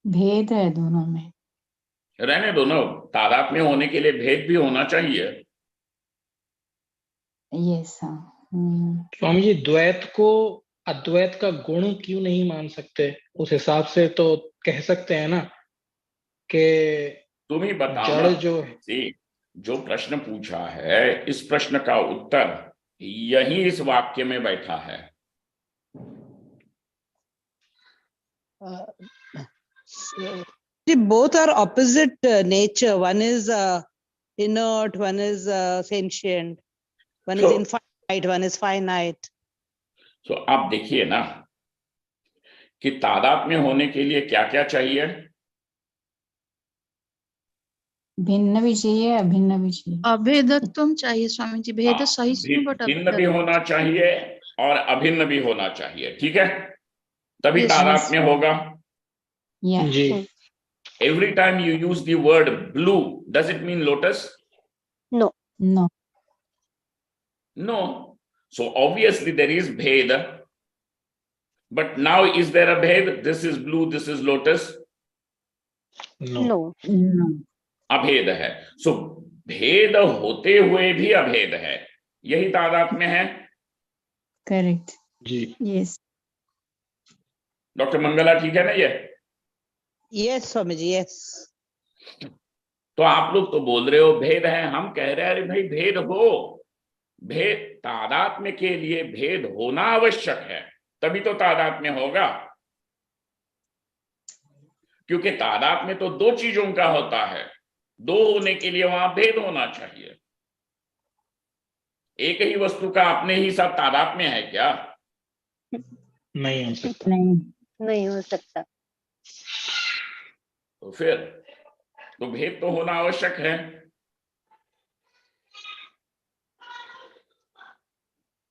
भेद है दोनों में. रहने दो ना, तादात्म्य होने के लिए भेद भी होना चाहिए. Yes, स्वामी जी द्वैत को अद्वैत का गुण क्यों नहीं मान सकते? उस हिसाब से तो कह सकते हैं ना कि तुम ही बताओ जड़ ना, जो प्रश्न पूछा है इस प्रश्न का उत्तर यही इस वाक्य में बैठा है. Both are opposite nature. One is inert, one is sentient, one is infinite, one is finite. So आप देखिए ना कि तादात्म्य होने के लिए क्या क्या चाहिए? भिन्न भी चाहिए, अभिन्न भी चाहिए. अभेदत्व चाहिए स्वामी जी. भेद सही बट भिन्न भी होना चाहिए और अभिन्न भी होना चाहिए. ठीक है, तभी तादात्म्य होगा. जी. Every time you use the word blue, does it mean lotus? No. No. No. So obviously there is bheda. But now is there a bhed? This is blue, this is lotus? No. No. अभेद है. So भेद होते हुए भी अभेद है, यही तादात्म्य है. Correct. जी. Yes. डॉक्टर मंगला ठीक है ना ये? Yes, Swamiji, yes. तो आप लोग तो बोल रहे हो भेद है, हम कह रहे हैं अरे भाई भेद हो, भेद तादात्म्य के लिए भेद होना आवश्यक है, तभी तो तादात्म्य होगा. क्योंकि तादात्म्य तो दो चीजों का होता है, दो होने के लिए वहां भेद होना चाहिए. एक ही वस्तु का अपने ही साथ तादात्म्य है क्या? नहीं हो सकता. नहीं हो सकता. तो फिर तो भेद तो होना आवश्यक है.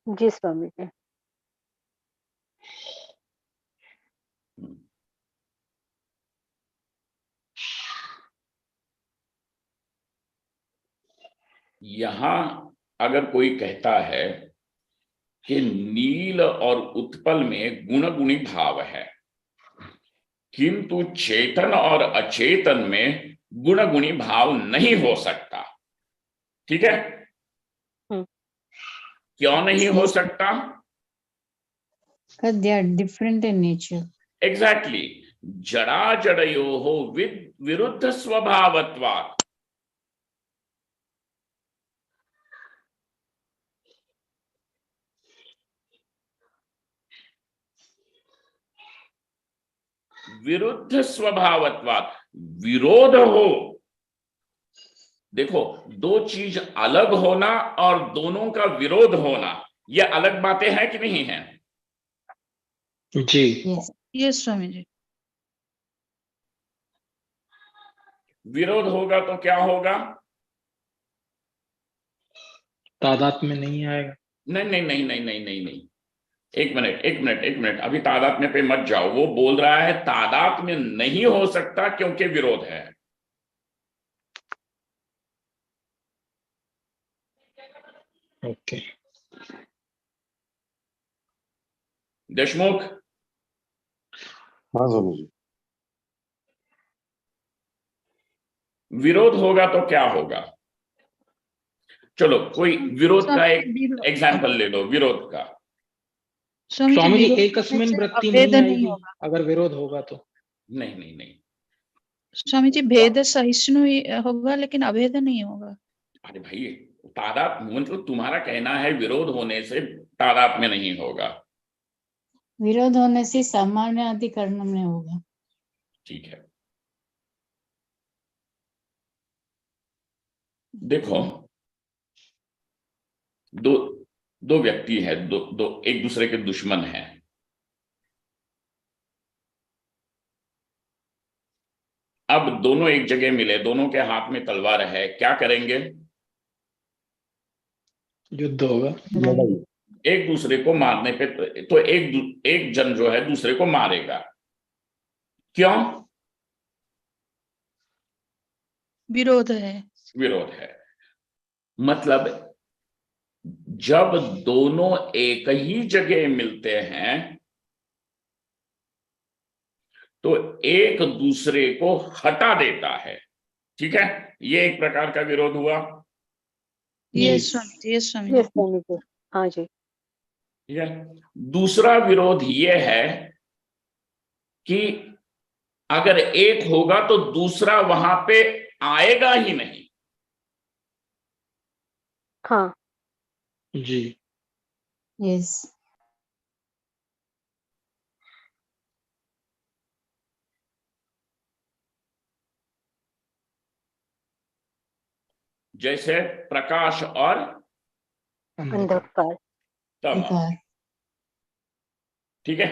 जी स्वामी जी। यहां अगर कोई कहता है कि नील और उत्पल में गुणी भाव है, किंतु चेतन और अचेतन में गुणी भाव नहीं हो सकता, ठीक है? क्यों नहीं हो सकता? Because they are different in nature. Exactly, जड़ा जड़योः विरुद्ध स्वभावत्वात्। विरुद्ध स्वभावत्वात्, विरोध हो। देखो, दो चीज अलग होना और दोनों का विरोध होना, ये अलग बातें हैं कि नहीं है? जी। Yes. यस स्वामी जी। विरोध होगा तो क्या होगा? तादाद में नहीं आएगा। नहीं नहीं नहीं नहीं नहीं नहीं नहीं, एक मिनट, अभी तादात्म्य पे मत जाओ। वो बोल रहा है तादात्म्य नहीं हो सकता क्योंकि विरोध है। ओके। देशमुख, हाँ स्वामी जी। विरोध होगा तो क्या होगा? चलो कोई विरोध का एक एग्जाम्पल ले लो, विरोध का। स्वामी स्वामी जी, विरोध एकस्मिन से वृत्ति अभेद नहीं नहीं आएगी होगा। अगर विरोध होगा तो। नहीं नहीं नहीं, स्वामी जी भेद सहिष्णु ही होगा लेकिन अभेद नहीं होगा। अरे भाई, तादात्म्य मतलब तुम्हारा कहना है विरोध होने से तादात्म्य नहीं होगा। विरोध होने से सामान्य अधिकरण में होगा। ठीक है, देखो, दो व्यक्ति है, दो एक दूसरे के दुश्मन हैं। अब दोनों एक जगह मिले, दोनों के हाथ में तलवार है, क्या करेंगे? युद्ध होगा। लड़ाई। एक दूसरे को मारने पे तो एक जन जो है दूसरे को मारेगा। क्यों? विरोध है। विरोध है। मतलब जब दोनों एक ही जगह मिलते हैं तो एक दूसरे को हटा देता है, ठीक है? ये एक प्रकार का विरोध हुआ। यस स्वामी जी, यस स्वामी यस जी। स्वामी जी। हाँ जी। ठीक है। दूसरा विरोध ये है कि अगर एक होगा तो दूसरा वहां पे आएगा ही नहीं। हाँ। जी। Yes. जैसे प्रकाश और अंधकार। तमः, Vicar. ठीक है?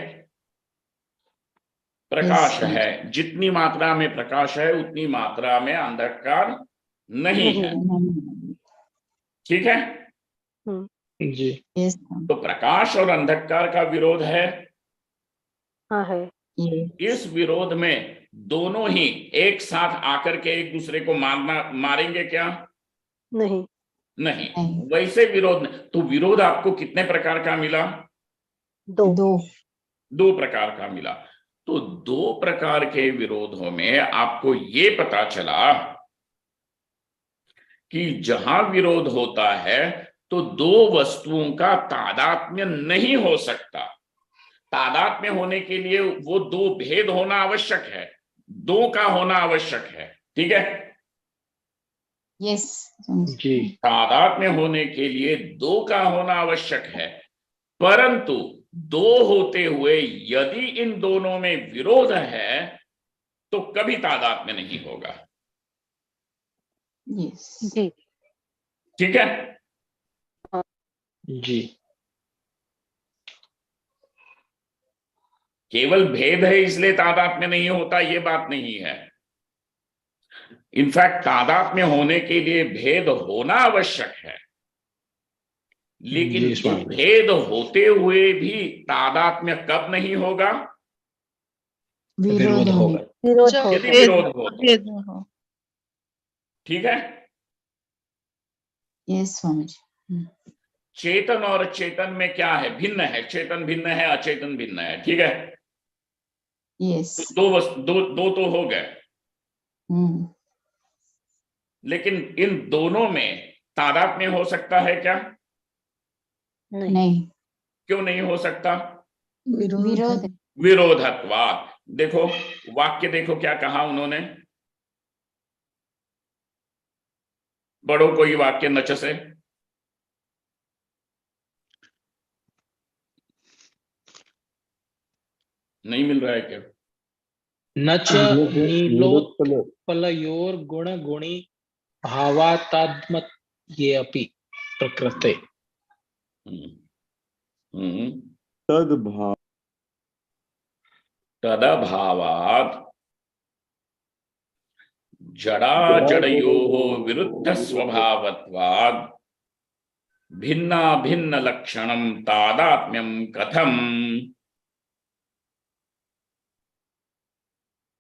प्रकाश Yes. है, जितनी मात्रा में प्रकाश है उतनी मात्रा में अंधकार नहीं है, ठीक है? जी। Yes. तो प्रकाश और अंधकार का विरोध है। हाँ है। Yes. इस विरोध में दोनों ही एक साथ आकर के एक दूसरे को मारेंगे क्या? नहीं। नहीं। नहीं। वैसे विरोध तो विरोध आपको कितने प्रकार का मिला? दो। दो प्रकार का मिला। तो दो प्रकार के विरोधों में आपको ये पता चला कि जहां विरोध होता है तो दो वस्तुओं का तादात्म्य नहीं हो सकता। तादात्म्य होने के लिए वो दो भेद होना आवश्यक है, दो का होना आवश्यक है, ठीक है? Yes. जी। तादात्म्य होने के लिए दो का होना आवश्यक है, परंतु दो होते हुए यदि इन दोनों में विरोध है तो कभी तादात्म्य नहीं होगा, Yes. जी। ठीक है? जी। केवल भेद है इसलिए तादात्म्य नहीं होता, ये बात नहीं है। इनफैक्ट तादात्म्य होने के लिए भेद होना आवश्यक है। लेकिन जी, स्वामी। भेद होते हुए भी तादात्म्य कब नहीं होगा? विरोध होगा। विरोध जब होगा। यदि विरोध हो तो। भेद हो। ठीक है। Yes, Swamiji. चेतन और चेतन में क्या है? भिन्न है। चेतन भिन्न है, अचेतन भिन्न है। ठीक है। Yes. तो दो तो हो गए, Hmm. लेकिन इन दोनों में तादात्म्य हो सकता है क्या? नहीं। नहीं, क्यों नहीं हो सकता? विरोध है। विरोधत्वात्। देखो वाक्य, देखो क्या कहा उन्होंने। बड़ो कोई वाक्य नच से। नहीं मिल रहा है क्या? न च निरुत्पल नीलोत्पलयोर गुण गुणी भावातात्म ये अपि प्रकृते। तद्भाव तदभावात् जड़ा जड़योः विरुद्ध स्वभावत्वात् भिन्ना भिन्न लक्षणं तादात्म्यं कथम।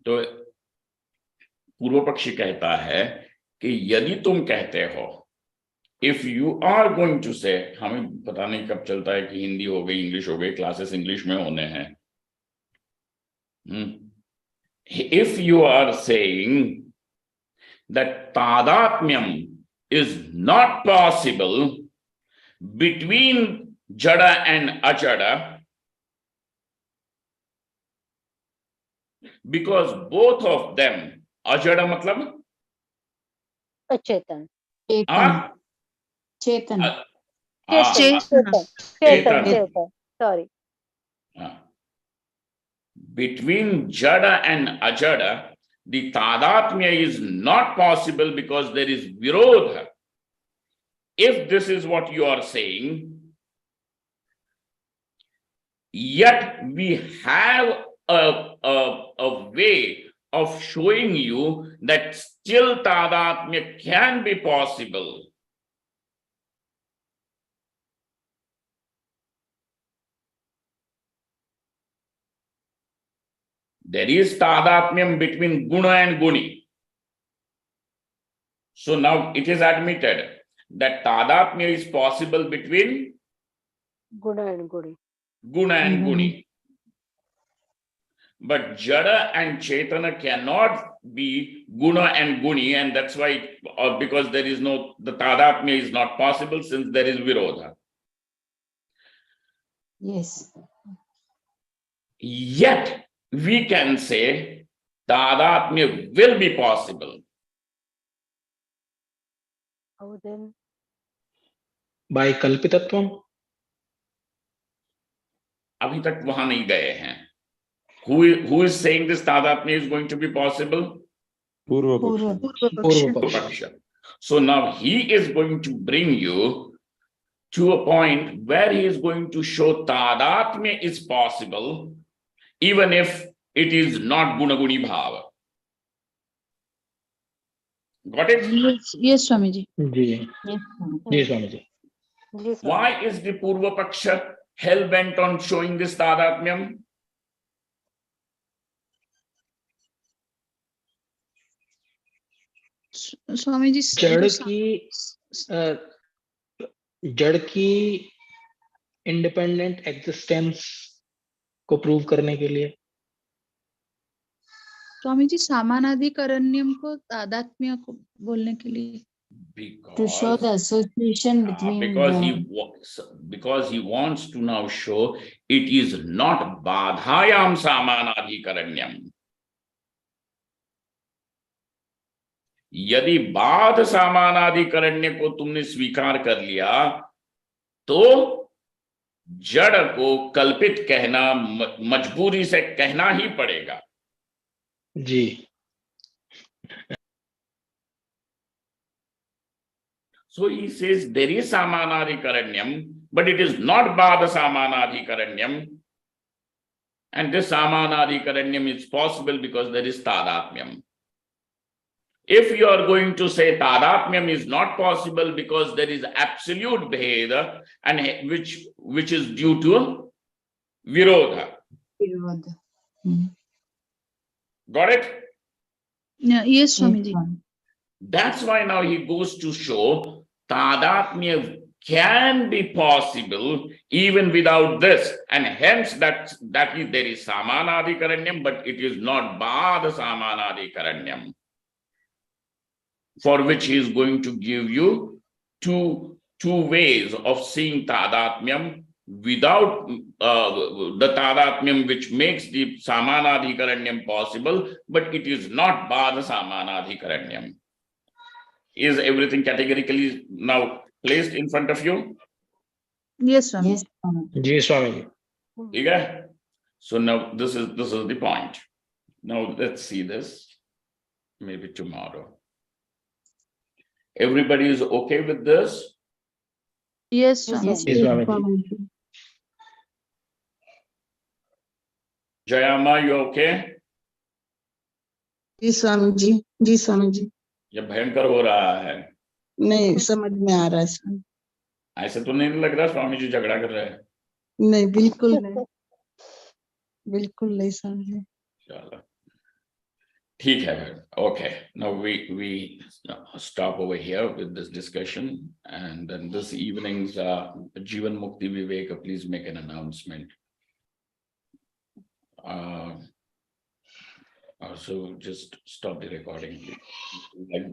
तो पूर्व पक्षी कहता है कि यदि तुम कहते हो, if you are going to say, हमें पता नहीं कब चलता है कि हिंदी हो गई, इंग्लिश हो गई, क्लासेस इंग्लिश में होने हैं। If you are saying that tadatmyam is not possible between jada and ajada, because both of them, ajada matlab अचेतन। चेतन, चेतन, चेतन चेतन। चेतन sorry. between jada and ajada, the tadatmya is not possible because there is virodha. If this is what you are saying, yet we have a way of showing you that still tadatmya can be possible. There is tadatmyam between guna and guni. So now it is admitted that tadatmya is possible between गुण and गुणी। guna and guni. But jada and chetana cannot be guna and guni, and that's why, because there is no, the tadatmya is not possible since there is virodha. yes, Yet we can say tadatmya will be possible. How then? by कल्पितत्वम। अभी तक वहां नहीं गए हैं। Who is saying this tadatmya is going to be possible? पूर्व पूर्व पूर्व पक्ष। Paksha. So now he is going to bring you to a point where he is going to show tadatmya is possible even if it is not gunaguni bhava. Got it? Yes, Swamiji. जी yes, जी स्वामी जी। जी sir. Why is the Purva Paksha hell bent on showing this tadatmyam? Swamiji, जड़ की independent existence को prove करने के लिए। स्वामी जी समानाधिकरण्यम को तादात्म्य को बोलने के लिए। to show the association between because he wants to now show it is not badhayam samanadhikaranyam. यदि बाध सामानाधिकरण्य को तुमने स्वीकार कर लिया तो जड़ को कल्पित कहना मजबूरी से कहना ही पड़ेगा। जी So he says there is samanadhikaranyam, but it is not badha samanadhikaranyam, and this samanadhikaranyam is possible because there is tadatmyam. If you are going to say tadatmyam is not possible because there is absolute bheda and which is due to virodha. Virodha. Hmm. Got it? Yeah, yes, Yes, Swamiji. Swami. That's why now he goes to show tadatmya can be possible even without this, and hence that is there is samanadikaranyam, but it is not bada samanadikaranyam, for which he is going to give you two ways of seeing tadatmyam without the tadatmyam which makes the samanadikaranyam possible, but it is not bada samanadikaranyam. Is everything categorically now placed in front of you? Yes, Swami. Yes, Swami. Ji Swami ji. Okay? So now this is the point. Now let's see this maybe tomorrow. Everybody is okay with this? Yes, Swami. Yes, जी स्वामी जी. Jayama, you okay? जी स्वामी जी. जी स्वामी जी. ये भयंकर हो रहा है. नहीं समझ में आ रहा है स्वामी. ऐसे तो नहीं लग रहा स्वामी जी झगड़ा कर रहे हैं. नहीं बिल्कुल नहीं. बिल्कुल नहीं स्वामी जी. चलो ठीक है. Okay, now we stop over here with this discussion, and then this evening's Jivan Mukti Viveka, please make an announcement. So just stop the recording, please. Like